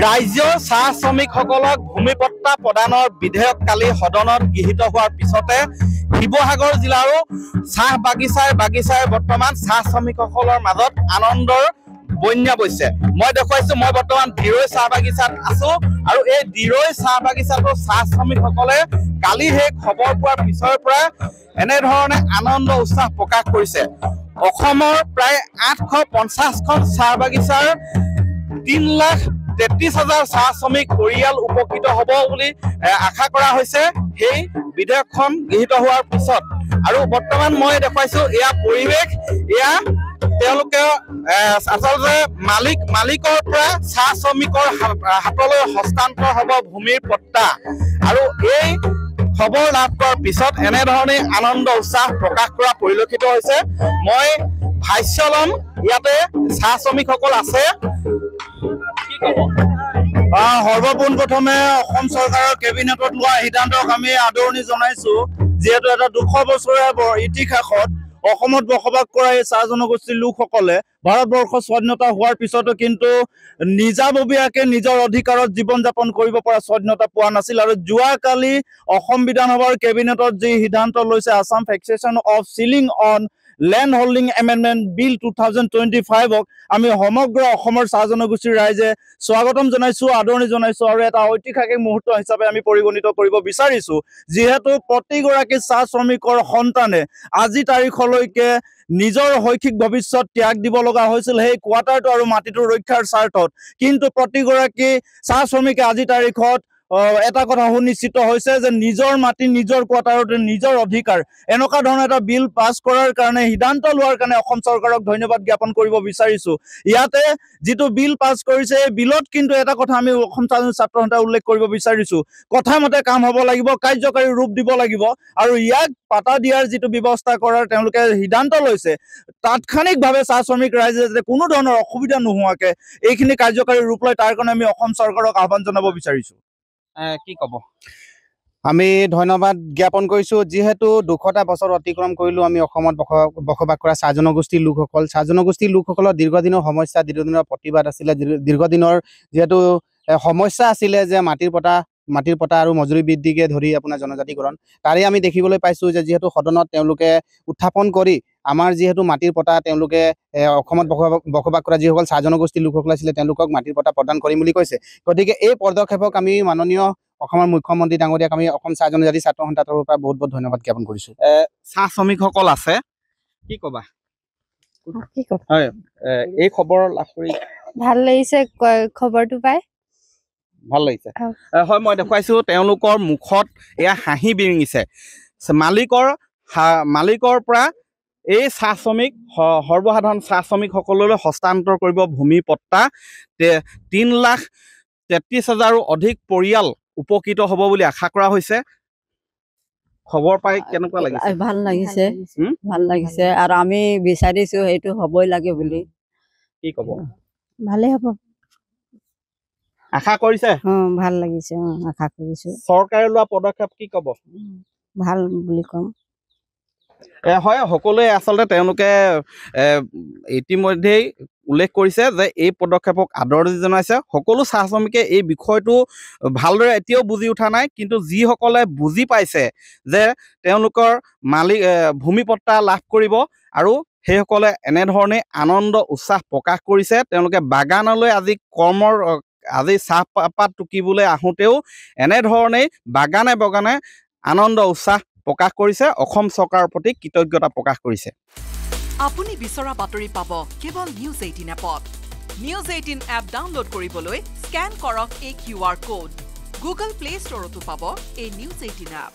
ৰাজ্যৰ চাহ শ্ৰমিকসকলক ভূমিপট্টা প্ৰদানৰ বিধেয়ক কালি সদনত গৃহীত হোৱাৰ পিছতে শিৱসাগৰ জিলাৰো চাহ বাগিচাই বৰ্তমান চাহ শ্ৰমিকসকলৰ মাজত আনন্দৰ বন্যা বৈছে। মই দেখুৱাইছো, মই বৰ্তমান দিৰৈ চাহ বাগিচাত আছো আৰু এই দিৰৈ চাহ বাগিচাটো চাহ শ্ৰমিকসকলে কালি সেই খবৰ পোৱাৰ পিছৰ পৰা এনেধৰণে আনন্দ উৎসাহ প্ৰকাশ কৰিছে। অসমৰ প্ৰায় 850খন চাহ বাগিচাৰ 3,33,000 চাহ শ্ৰমিক পৰিয়াল উপকৃত হ'ব বুলি আশা কৰা হৈছে সেই বিধেয়কখন গৃহীত হোৱাৰ পিছত। আৰু বৰ্তমান মই দেখুৱাইছো এয়া পৰিৱেশ, এয়া তেওঁলোকে আচলতে মালিকৰ পৰা চাহ শ্ৰমিকৰ হাতলৈ হস্তান্তৰ হ'ব ভূমিৰ পট্টা। আৰু এই খবৰ লাভ কৰাৰ পিছত এনেধৰণে আনন্দ উৎসাহ প্ৰকাশ কৰা পৰিলক্ষিত হৈছে। মই ভাষ্য ল'ম, ইয়াতে চাহ শ্ৰমিকসকল আছে। সৰ্বপোন প্ৰথমে অসম চৰকাৰৰ কেবিনেটত লোৱা সিদ্ধান্তক আমি আদৰণি জনাইছো, যিহেতু এটা 200 বছৰীয়া ইতিহাসত অসমত বসবাস কৰা এই চাহ জনগোষ্ঠীৰ লোকসকলে ভাৰতবৰ্ষৰ স্বাধীনতা হোৱাৰ পিছতো কিন্তু নিজাববীয়াকে নিজৰ অধিকাৰত জীৱন যাপন কৰিব পৰা স্বাধীনতা পোৱা নাছিল। আৰু যোৱাকালি অসম বিধানসভাৰ কেবিনেটত যি সিদ্ধান্ত লৈছে Assam fixation of ceiling on land holding amendment bill 2025ক আমি সমগ্ৰ অসমৰ চাহ জনগোষ্ঠীৰ ৰাইজে স্বাগতম জনাইছো, আদৰণি জনাইছো আৰু এটা ঐতিহাসিক মুহূৰ্ত হিচাপে আমি পৰিগণিত কৰিব বিচাৰিছো। যিহেতু প্ৰতিগৰাকী চাহ শ্ৰমিকৰ সন্তানে আজি তাৰিখলৈকে নিজৰ শৈক্ষিক ভৱিষ্যত ত্যাগ দিব লগা হৈছিল সেই কোৱাৰ্টাৰটো আৰু মাটিটো ৰক্ষাৰ স্বাৰ্থত, কিন্তু প্ৰতিগৰাকী চাহ শ্ৰমিকে আজি তাৰিখত এটা কথা সুনিশ্চিত হৈছে যে নিজৰ মাটি নিজৰ কোৱাৰ্টাৰতে নিজৰ অধিকাৰ। এনেকুৱা ধৰণৰ এটা বিল পাছ কৰাৰ কাৰণে, সিদ্ধান্ত লোৱাৰ কাৰণে অসম চৰকাৰক ধন্যবাদ জ্ঞাপন কৰিব বিচাৰিছো। ইয়াতে যিটো বিল পাছ কৰিছে এই বিলত কিন্তু এটা কথা আমি অসম ছাত্ৰ সন্থাই উল্লেখ কৰিব বিচাৰিছো, কথামতে কাম হ'ব লাগিব, কাৰ্যকাৰী ৰূপ দিব লাগিব। আৰু ইয়াক পাতা দিয়াৰ যিটো ব্যৱস্থা কৰাৰ তেওঁলোকে সিদ্ধান্ত লৈছে, তাৎক্ষণিকভাৱে চাহ শ্ৰমিক ৰাইজে যাতে কোনো ধৰণৰ অসুবিধা নোহোৱাকে এইখিনি কাৰ্যকাৰী ৰূপ লয় তাৰ কাৰণে আমি অসম চৰকাৰক আহ্বান জনাব বিচাৰিছো। কি ক'ব? আমি ধন্যবাদ জ্ঞাপন কৰিছো। যিহেতু 200টা বছৰ অতিক্ৰম কৰিলো আমি অসমত বসবাস কৰা চাহ জনগোষ্ঠীৰ লোকসকলৰ দীৰ্ঘদিনৰ সমস্যা, দীৰ্ঘদিনৰ প্ৰতিবাদ আছিলে, দীৰ্ঘদিনৰ যিহেতু সমস্যা আছিলে যে মাটিৰ পটা আৰু মজুৰি বৃদ্ধিকে ধৰি আপোনাৰ জনজাতিকৰণ, তাৰে আমি দেখিবলৈ পাইছো যে যিহেতু সদনত তেওঁলোকে উত্থাপন কৰি আমাৰ যিহেতু মাটিৰ পটা তেওঁলোকে অসমত বসবাস কৰা যিসকল চাহ জনগোষ্ঠীৰ লোকসকল আছিলে তেওঁলোকক মাটিৰ পটা প্ৰদান কৰিম বুলি কৈছে। গতিকে এই পদক্ষেপক আমি মাননীয় অসমৰ মুখ্যমন্ত্ৰী ডাঙৰীয়াক আমি অসম চাহ জনজাতি ছাত্ৰ সন্থাৰ তৰফৰ পৰা বহুত বহুত ধন্যবাদ জ্ঞাপন কৰিছো। চাহ শ্ৰমিকসকল আছে, কি ক'বা? হয়, এই খবৰ লাভ কৰি ভাল লাগিছে, খবৰটো পাই ভাল লাগিছে। হয়, মই দেখুৱাইছো তেওঁলোকৰ মুখত এয়া হাঁহি বিৰিঙিছে। মালিকৰ পৰা এই চাহ শ্ৰমিক সৰ্বসাধাৰণ চাহ শ্ৰমিকসকললৈ হস্তান্তৰ কৰিব ভূমি পট্টা। 3,33,000ৰো অধিক পৰিয়াল উপকৃত হ'ব বুলি আশা কৰা হৈছে। খবৰ পাই কেনেকুৱা লাগিছে? ভাল লাগিছে আৰু আমি বিচাৰিছো সেইটো হ'বই লাগে বুলি। কি ক'ব? ভালে হ'ব, আশা কৰিছে? ভাল লাগিছে, আশা কৰিছো। চৰকাৰে লোৱা পদক্ষেপ কি ক'ব? ভাল বুলি ক'ম। হয়, সকলোৱে আচলতে তেওঁলোকে ইতিমধ্যেই উল্লেখ কৰিছে যে এই পদক্ষেপক আদৰণি জনাইছে। সকলো চাহ শ্ৰমিকে এই বিষয়টো ভালদৰে এতিয়াও বুজি উঠা নাই, কিন্তু যিসকলে বুজি পাইছে যে তেওঁলোকৰ ভূমিপট্টা লাভ কৰিব আৰু সেইসকলে এনেধৰণে আনন্দ উৎসাহ প্ৰকাশ কৰিছে। তেওঁলোকে বাগানলৈ আজি চাহপাত টুকিবলৈ আহোঁতেও এনেধৰণেই বাগানে আনন্দ উৎসাহ প্ৰকাশ কৰিছে, অসম চৰকাৰৰ প্ৰতি কৃতজ্ঞতা প্ৰকাশ কৰিছে। আপুনি বিচৰা বাতৰি পাব কেৱল নিউজ 18 এপত। নিউজ 18 এপ ডাউনলোড কৰিবলৈ স্কেন কৰক এই QR কোড। গুগল প্লে ষ্টৰতো পাব এই নিউজ 18 এপ।